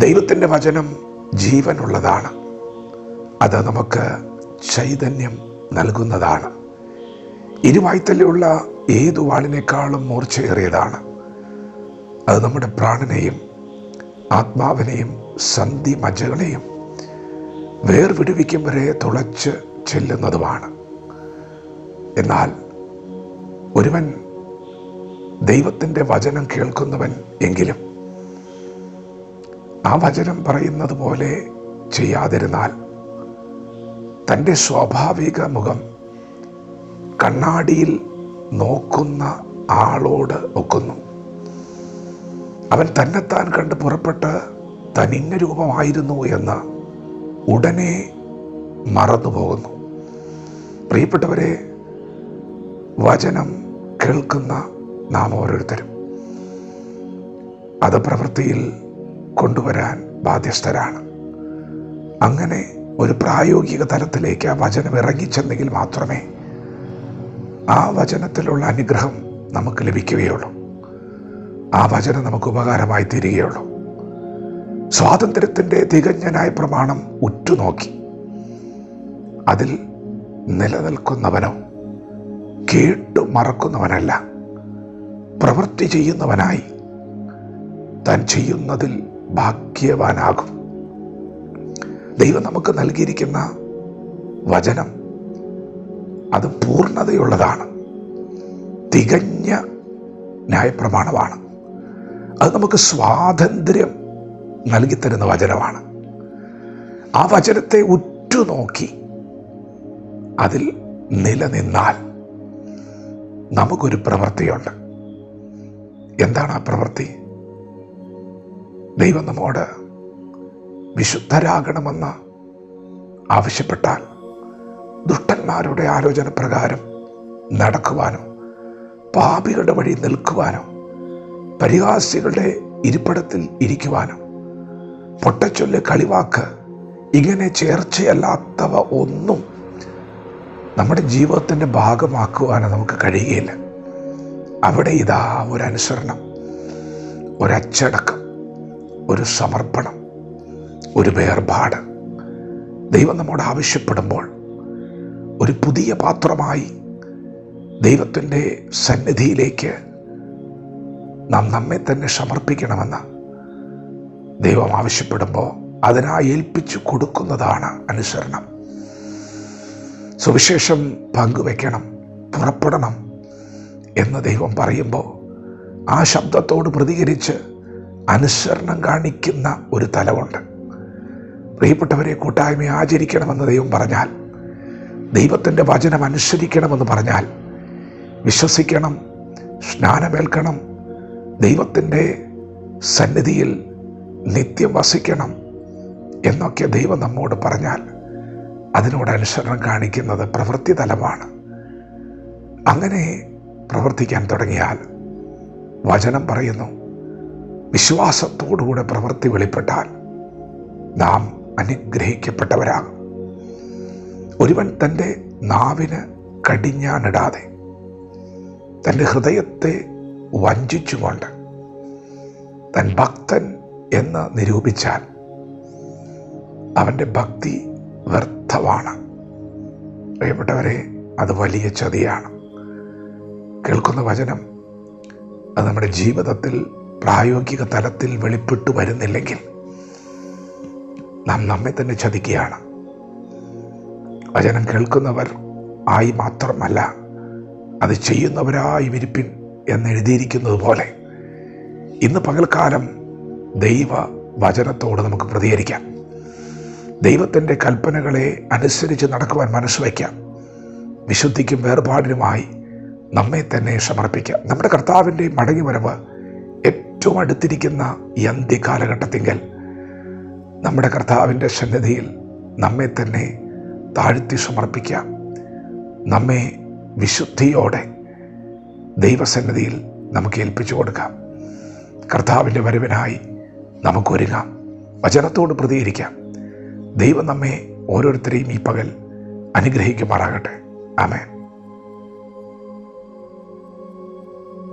ദൈവത്തിൻ്റെ വചനം ജീവനുള്ളതാണ്. അത് നമുക്ക് ചൈതന്യം നൽകുന്നതാണ്. ഇരുവായ്ത്തലയുള്ള ഏതു വാളിനേക്കാളും മൂർച്ചയേറിയതാണ്. അത് നമ്മുടെ പ്രാണനെയും ആത്മാവിനെയും സന്ധി മജ്ജകളെയും വേർവിടുവിക്കും വരെ തുളച്ച് ചെല്ലുന്നതുമാണ്. എന്നാൽ ഒരുവൻ ദൈവത്തിൻ്റെ വചനം കേൾക്കുന്നവൻ എങ്കിലും ആ വചനം പറയുന്നത് പോലെ ചെയ്യാതിരുന്നാൽ തൻ്റെ സ്വാഭാവിക മുഖം കണ്ണാടിയിൽ നോക്കുന്ന ആളോട് ഒക്കുന്നു. അവൻ തന്നെത്താൻ കണ്ട് പുറപ്പെട്ട് തനിന്ന രൂപമായിരുന്നു എന്ന് ഉടനെ മറന്നുപോകുന്നു. പ്രിയപ്പെട്ടവരെ, വചനം കേൾക്കുന്ന നാം ഓരോരുത്തരും അത് പ്രവൃത്തിയിൽ കൊണ്ടുവരാൻ ബാധ്യസ്ഥരാണ്. അങ്ങനെ ഒരു പ്രായോഗിക തലത്തിലേക്ക് ആ വചനം ഇറങ്ങിച്ചെന്നെങ്കിൽ മാത്രമേ ആ വചനത്തിലുള്ള അനുഗ്രഹം നമുക്ക് ലഭിക്കുകയുള്ളൂ. ആ വചനം നമുക്ക് ഉപകാരമായി തീരുകയുള്ളൂ. സ്വാതന്ത്ര്യത്തിൻ്റെ തികഞ്ഞ ന്യായപ്രമാണം ഉറ്റുനോക്കി അതിൽ നിലനിൽക്കുന്നവനോ കേട്ടു മറക്കുന്നവനല്ല, പ്രവൃത്തി ചെയ്യുന്നവനായി താൻ ചെയ്യുന്നതിൽ ഭാഗ്യവാനാകും. ദൈവം നമുക്ക് നൽകിയിരിക്കുന്ന വചനം അത് പൂർണ്ണതയുള്ളതാണ്, തികഞ്ഞ ന്യായപ്രമാണമാണ്. അത് നമുക്ക് സ്വാതന്ത്ര്യം നൽകിത്തരുന്ന വചനമാണ്. ആ വചനത്തെ ഉറ്റുനോക്കി അതിൽ നിലനിന്നാൽ നമുക്കൊരു പ്രവൃത്തിയുണ്ട്. എന്താണ് ആ പ്രവൃത്തി? ദൈവം നമ്മോട് വിശുദ്ധരാകണമെന്ന് ആവശ്യപ്പെട്ടാൽ ദുഷ്ടന്മാരുടെ ആലോചന പ്രകാരം നടക്കുവാനോ, പാപികളുടെ വഴി നിൽക്കുവാനോ, പരിഹാസികളുടെ ഇരിപ്പിടത്തിൽ ഇരിക്കുവാനോ, പൊട്ടച്ചൊല്ല്, കളിവാക്ക്, ഇങ്ങനെ ചേർച്ചയല്ലാത്തവ ഒന്നും നമ്മുടെ ജീവിതത്തിൻ്റെ ഭാഗമാക്കുവാനോ നമുക്ക് കഴിയുകയില്ല. അവിടെ ഇതാ ഒരനുസരണം, ഒരച്ചടക്കം, ഒരു സമർപ്പണം, ഒരു വേർപാട് ദൈവം നമ്മോട് ആവശ്യപ്പെടുമ്പോൾ ഒരു പുതിയ പാത്രമായി ദൈവത്തിൻ്റെ സന്നിധിയിലേക്ക് നാം നമ്മെ തന്നെ സമർപ്പിക്കണമെന്ന് ദൈവം ആവശ്യപ്പെടുമ്പോൾ അതിനായി ഏൽപ്പിച്ചു കൊടുക്കുന്നതാണ് അനുസരണം. സുവിശേഷം പങ്കുവെക്കണം, പുറപ്പെടണം എന്ന് ദൈവം പറയുമ്പോൾ ആ ശബ്ദത്തോട് പ്രതികരിച്ച് അനുസരണം കാണിക്കുന്ന ഒരു തലമുണ്ട്. പ്രിയപ്പെട്ടവരെ, കൂട്ടായ്മ ആചരിക്കണമെന്ന് ദൈവം പറഞ്ഞാൽ, ദൈവത്തിൻ്റെ വചനം അനുസരിക്കണമെന്ന് പറഞ്ഞാൽ, വിശ്വസിക്കണം, സ്നാനമേൽക്കണം, ദൈവത്തിൻ്റെ സന്നിധിയിൽ നിത്യം വസിക്കണം എന്നൊക്കെ ദൈവം നമ്മോട് പറഞ്ഞാൽ അതിനോട് അനുസരണം കാണിക്കുന്നത് പ്രവൃത്തി തലമാണ്. അങ്ങനെ പ്രവർത്തിക്കാൻ തുടങ്ങിയാൽ വചനം പറയുന്നു, വിശ്വാസത്തോടുകൂടെ പ്രവൃത്തി വെളിപ്പെട്ടാൽ നാം അനുഗ്രഹിക്കപ്പെട്ടവരാകും. ഒരുവൻ തൻ്റെ നാവിന് കടിഞ്ഞാണിടാതെ തൻ്റെ ഹൃദയത്തെ വഞ്ചിച്ചുകൊണ്ട് തൻ ഭക്തൻ എന്ന് നിരൂപിച്ചാൽ അവൻ്റെ ഭക്തി വ്യർത്ഥമാണ്. പ്രിയപ്പെട്ടവരെ, അത് വലിയ ചതിയാണ്. കേൾക്കുന്ന വചനം അത് നമ്മുടെ ജീവിതത്തിൽ പ്രായോഗിക തലത്തിൽ വെളിപ്പെട്ടു വരുന്നില്ലെങ്കിൽ നാം നമ്മെ തന്നെ ചതിക്കുകയാണ്. വചനം കേൾക്കുന്നവർ ആയി മാത്രമല്ല, അത് ചെയ്യുന്നവരായി വിരിപ്പിൻ എന്നെഴുതിയിരിക്കുന്നത് പോലെ ഇന്ന് പകൽക്കാലം ദൈവ വചനത്തോട് നമുക്ക് പ്രതികരിക്കാം. ദൈവത്തിൻ്റെ കൽപ്പനകളെ അനുസരിച്ച് നടക്കുവാൻ മനസ്സ് വയ്ക്കാം. വിശുദ്ധിക്കും വേർപാടിനുമായി നമ്മെ തന്നെ സമർപ്പിക്കാം. നമ്മുടെ കർത്താവിൻ്റെ മടങ്ങിവരവ് ഏറ്റവും അടുത്തിരിക്കുന്ന ഈ അന്ത്യകാലഘട്ടത്തിങ്കൽ നമ്മുടെ കർത്താവിൻ്റെ സന്നിധിയിൽ നമ്മെ തന്നെ താഴ്ത്തി സമർപ്പിക്കാം. നമ്മെ വിശുദ്ധിയോടെ ദൈവസന്നിധിയിൽ നമുക്ക് ഏൽപ്പിച്ചു കൊടുക്കാം. കർത്താവിൻ്റെ വരവിനായി നമുക്കൊരുങ്ങാം. വചനത്തോട് പ്രതികരിക്കാം. ദൈവം നമ്മെ ഓരോരുത്തരെയും ഈ പകൽ അനുഗ്രഹിക്കുമാറാകട്ടെ. ആമേൻ.